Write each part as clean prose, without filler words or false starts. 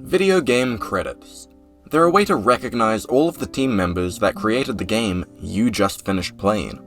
Video game credits. They're a way to recognize all of the team members that created the game you just finished playing.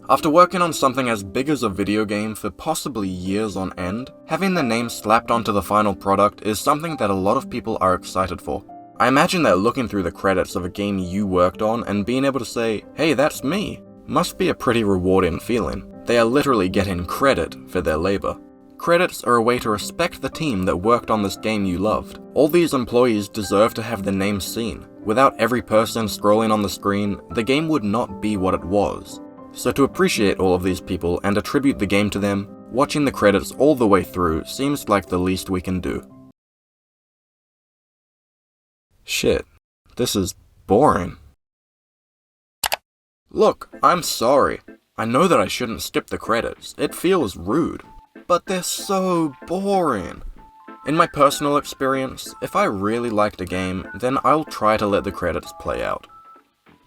After working on something as big as a video game for possibly years on end, having their name slapped onto the final product is something that a lot of people are excited for. I imagine that looking through the credits of a game you worked on and being able to say, "Hey, that's me," must be a pretty rewarding feeling. They are literally getting credit for their labor. Credits are a way to respect the team that worked on this game you loved. All these employees deserve to have their names seen. Without every person scrolling on the screen, the game would not be what it was. So to appreciate all of these people and attribute the game to them, watching the credits all the way through seems like the least we can do. Shit, this is boring. Look, I'm sorry. I know that I shouldn't skip the credits. It feels rude. But they're so boring. In my personal experience, if I really liked a game, then I'll try to let the credits play out.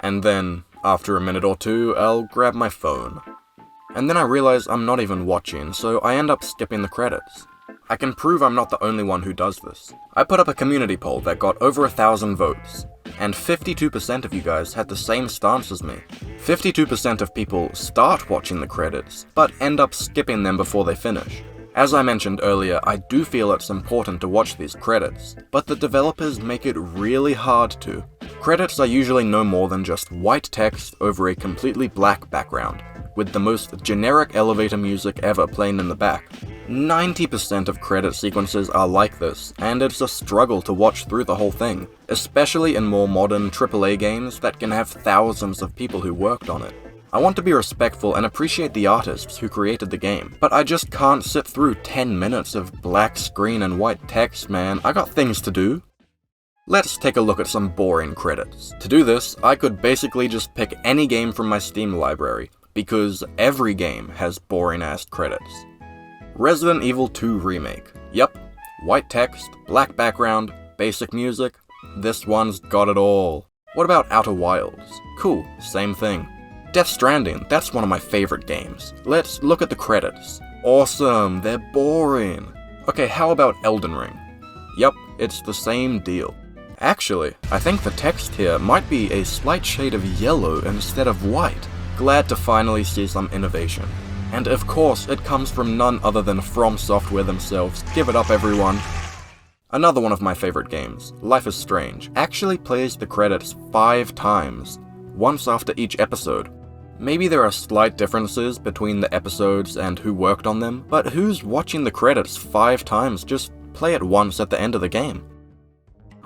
And then, after a minute or two, I'll grab my phone. And then I realize I'm not even watching, so I end up skipping the credits. I can prove I'm not the only one who does this. I put up a community poll that got over 1,000 votes, and 52% of you guys had the same stance as me. 52% of people start watching the credits, but end up skipping them before they finish. As I mentioned earlier, I do feel it's important to watch these credits, but the developers make it really hard to. Credits are usually no more than just white text over a completely black background, with the most generic elevator music ever playing in the back. 90% of credit sequences are like this, and it's a struggle to watch through the whole thing, especially in more modern AAA games that can have thousands of people who worked on it. I want to be respectful and appreciate the artists who created the game, but I just can't sit through 10 minutes of black screen and white text, man. I got things to do. Let's take a look at some boring credits. To do this, I could basically just pick any game from my Steam library, because every game has boring-ass credits. Resident Evil 2 Remake. Yep, white text, black background, basic music. This one's got it all. What about Outer Wilds? Cool, same thing. Death Stranding, that's one of my favorite games. Let's look at the credits. Awesome, they're boring. Okay, how about Elden Ring? Yep, it's the same deal. Actually, I think the text here might be a slight shade of yellow instead of white. Glad to finally see some innovation. And of course, it comes from none other than From Software themselves. Give it up, everyone. Another one of my favorite games, Life is Strange, actually plays the credits 5 times, once after each episode. Maybe there are slight differences between the episodes and who worked on them, but who's watching the credits 5 times? Just play it once at the end of the game.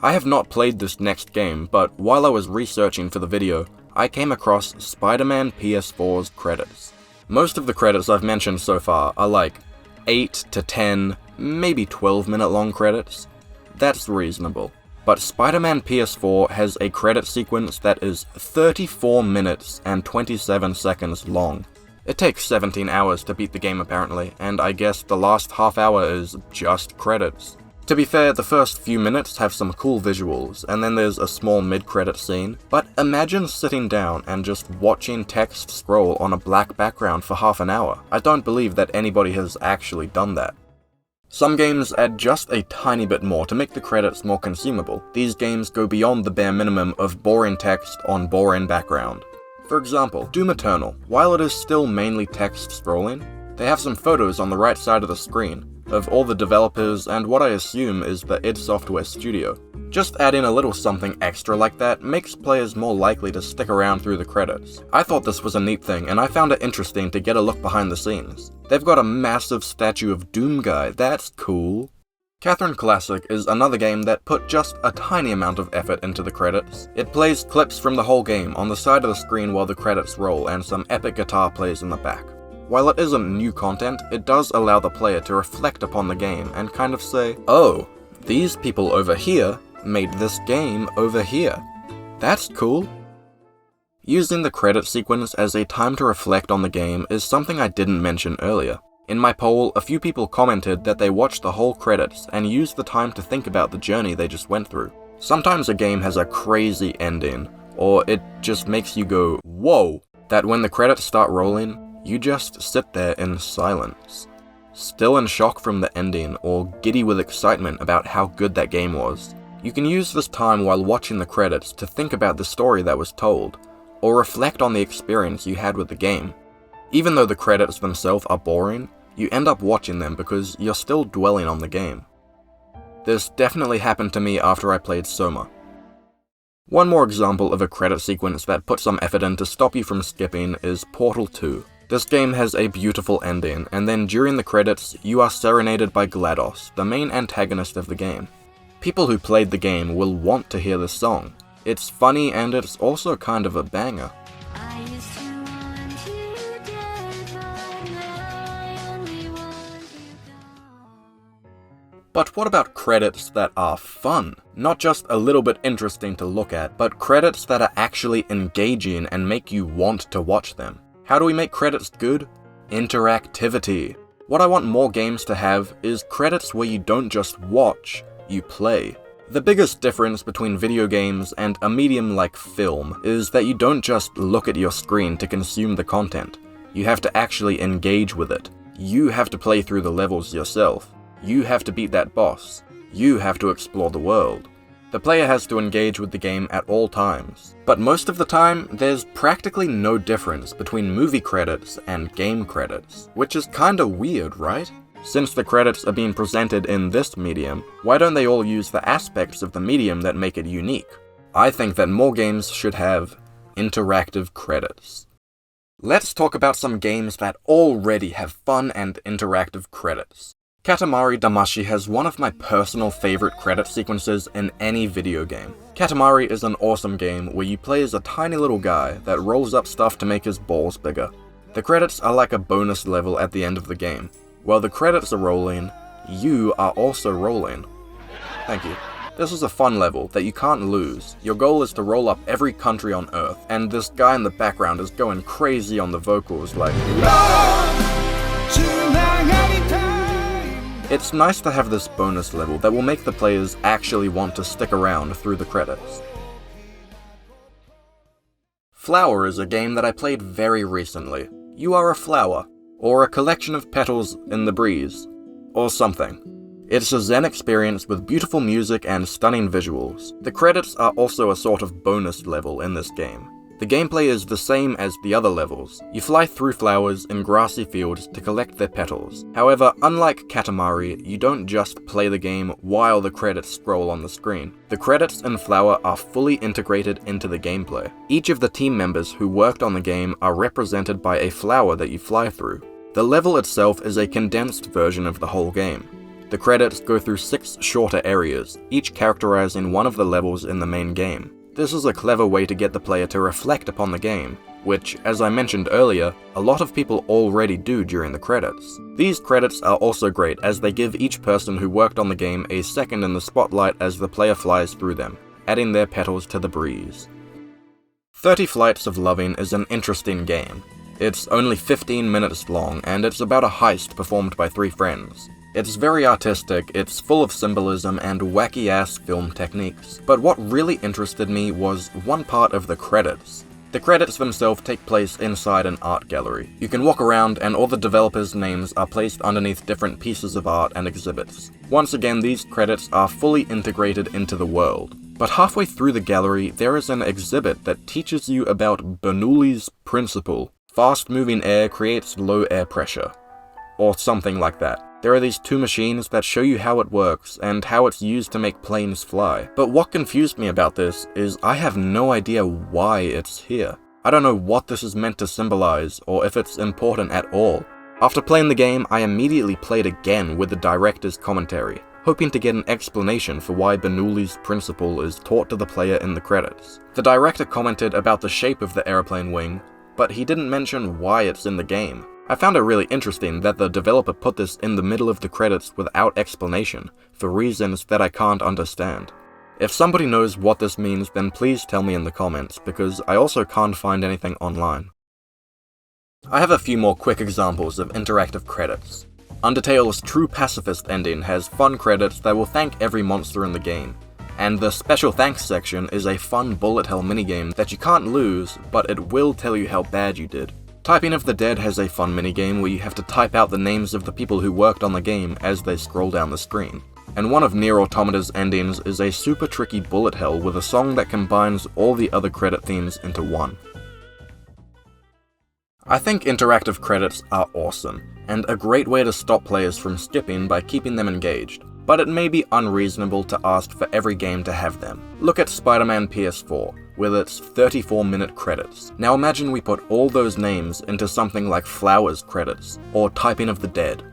I have not played this next game, but while I was researching for the video, I came across Spiderman PS4's credits. Most of the credits I've mentioned so far are like 8 to 10, maybe 12-minute long credits. That's reasonable. But Spider-Man PS4 has a credit sequence that is 34 minutes and 27 seconds long. It takes 17 hours to beat the game apparently, and I guess the last half hour is just credits. To be fair, the first few minutes have some cool visuals, and then there's a small mid-credit scene, but imagine sitting down and just watching text scroll on a black background for half an hour. I don't believe that anybody has actually done that. Some games add just a tiny bit more to make the credits more consumable. These games go beyond the bare minimum of boring text on boring background. For example, Doom Eternal, while it is still mainly text scrolling, they have some photos on the right side of the screen, of all the developers and what I assume is the id Software studio. Just adding a little something extra like that makes players more likely to stick around through the credits. I thought this was a neat thing, and I found it interesting to get a look behind the scenes. They've got a massive statue of Doom Guy, that's cool. Catherine Classic is another game that put just a tiny amount of effort into the credits. It plays clips from the whole game on the side of the screen while the credits roll, and some epic guitar plays in the back. While it isn't new content, it does allow the player to reflect upon the game and kind of say, oh, these people over here made this game over here. That's cool. Using the credit sequence as a time to reflect on the game is something I didn't mention earlier. In my poll, a few people commented that they watched the whole credits and used the time to think about the journey they just went through. Sometimes a game has a crazy ending, or it just makes you go, whoa, that when the credits start rolling, you just sit there in silence. still in shock from the ending or giddy with excitement about how good that game was. You can use this time while watching the credits to think about the story that was told, or reflect on the experience you had with the game. Even though the credits themselves are boring, you end up watching them because you're still dwelling on the game. This definitely happened to me after I played Soma. One more example of a credit sequence that put some effort in to stop you from skipping is Portal 2. This game has a beautiful ending, and then during the credits, you are serenaded by GLaDOS, the main antagonist of the game. People who played the game will want to hear this song. It's funny and it's also kind of a banger. But what about credits that are fun? Not just a little bit interesting to look at, but credits that are actually engaging and make you want to watch them. How do we make credits good? Interactivity. What I want more games to have is credits where you don't just watch, you play. The biggest difference between video games and a medium like film is that you don't just look at your screen to consume the content. You have to actually engage with it. You have to play through the levels yourself. You have to beat that boss. You have to explore the world. The player has to engage with the game at all times. But most of the time, there's practically no difference between movie credits and game credits, which is kinda weird, right? Since the credits are being presented in this medium, why don't they all use the aspects of the medium that make it unique? I think that more games should have interactive credits. Let's talk about some games that already have fun and interactive credits. Katamari Damacy has one of my personal favorite credit sequences in any video game. Katamari is an awesome game where you play as a tiny little guy that rolls up stuff to make his balls bigger. The credits are like a bonus level at the end of the game. While the credits are rolling, you are also rolling. Thank you. This is a fun level that you can't lose. Your goal is to roll up every country on Earth, and this guy in the background is going crazy on the vocals like... It's nice to have this bonus level that will make the players actually want to stick around through the credits. Flower is a game that I played very recently. You are a flower, or a collection of petals in the breeze, or something. It's a zen experience with beautiful music and stunning visuals. The credits are also a sort of bonus level in this game. The gameplay is the same as the other levels. You fly through flowers in grassy fields to collect their petals. However, unlike Katamari, you don't just play the game while the credits scroll on the screen. The credits in Flower are fully integrated into the gameplay. Each of the team members who worked on the game are represented by a flower that you fly through. The level itself is a condensed version of the whole game. The credits go through 6 shorter areas, each characterizing one of the levels in the main game. This is a clever way to get the player to reflect upon the game, which, as I mentioned earlier, a lot of people already do during the credits. These credits are also great as they give each person who worked on the game a second in the spotlight as the player flies through them, adding their petals to the breeze. 30 Flights of Loving is an interesting game. It's only 15 minutes long, and it's about a heist performed by 3 friends. It's very artistic, it's full of symbolism and wacky-ass film techniques. But what really interested me was one part of the credits. The credits themselves take place inside an art gallery. You can walk around and all the developers' names are placed underneath different pieces of art and exhibits. Once again, these credits are fully integrated into the world. But halfway through the gallery, there is an exhibit that teaches you about Bernoulli's principle. Fast-moving air creates low air pressure. Or something like that. There are these 2 machines that show you how it works and how it's used to make planes fly. But what confused me about this is I have no idea why it's here. I don't know what this is meant to symbolize or if it's important at all. After playing the game, I immediately played again with the director's commentary, hoping to get an explanation for why Bernoulli's principle is taught to the player in the credits. The director commented about the shape of the airplane wing, but he didn't mention why it's in the game. I found it really interesting that the developer put this in the middle of the credits without explanation, for reasons that I can't understand. If somebody knows what this means, then please tell me in the comments, because I also can't find anything online. I have a few more quick examples of interactive credits. Undertale's True Pacifist ending has fun credits that will thank every monster in the game, and the Special Thanks section is a fun bullet hell minigame that you can't lose, but it will tell you how bad you did. Typing of the Dead has a fun minigame where you have to type out the names of the people who worked on the game as they scroll down the screen. and one of Nier Automata's endings is a super tricky bullet hell with a song that combines all the other credit themes into one. I think interactive credits are awesome, and a great way to stop players from skipping by keeping them engaged, but it may be unreasonable to ask for every game to have them. Look at Spiderman PS4, with its 34-minute credits. Now imagine we put all those names into something like Flowers credits, or Typing of the Dead.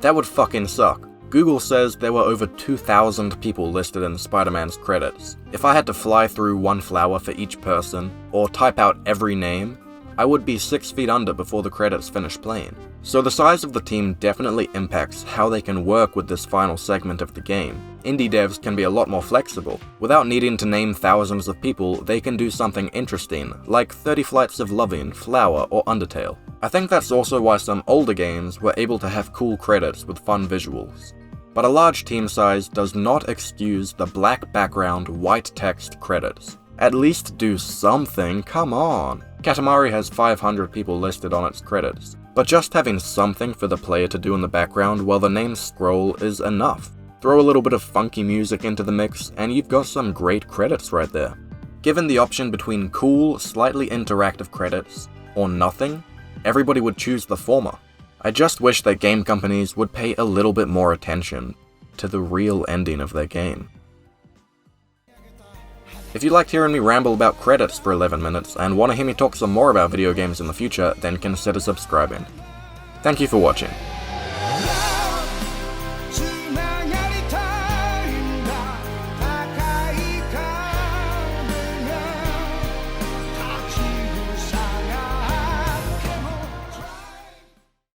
That would fucking suck. Google says there were over 2,000 people listed in Spider-Man's credits. If I had to fly through one flower for each person, or type out every name, I would be 6 feet under before the credits finish playing. So the size of the team definitely impacts how they can work with this final segment of the game. Indie devs can be a lot more flexible. Without needing to name thousands of people, they can do something interesting, like 30 Flights of Loving, Flower, or Undertale. I think that's also why some older games were able to have cool credits with fun visuals. But a large team size does not excuse the black background, white text credits. At least do something, come on! Katamari has 500 people listed on its credits, but just having something for the player to do in the background while the names scroll is enough. Throw a little bit of funky music into the mix, and you've got some great credits right there. Given the option between cool, slightly interactive credits, or nothing, everybody would choose the former. I just wish that game companies would pay a little bit more attention to the real ending of their game. If you liked hearing me ramble about credits for 11 minutes and want to hear me talk some more about video games in the future, then consider subscribing. Thank you for watching.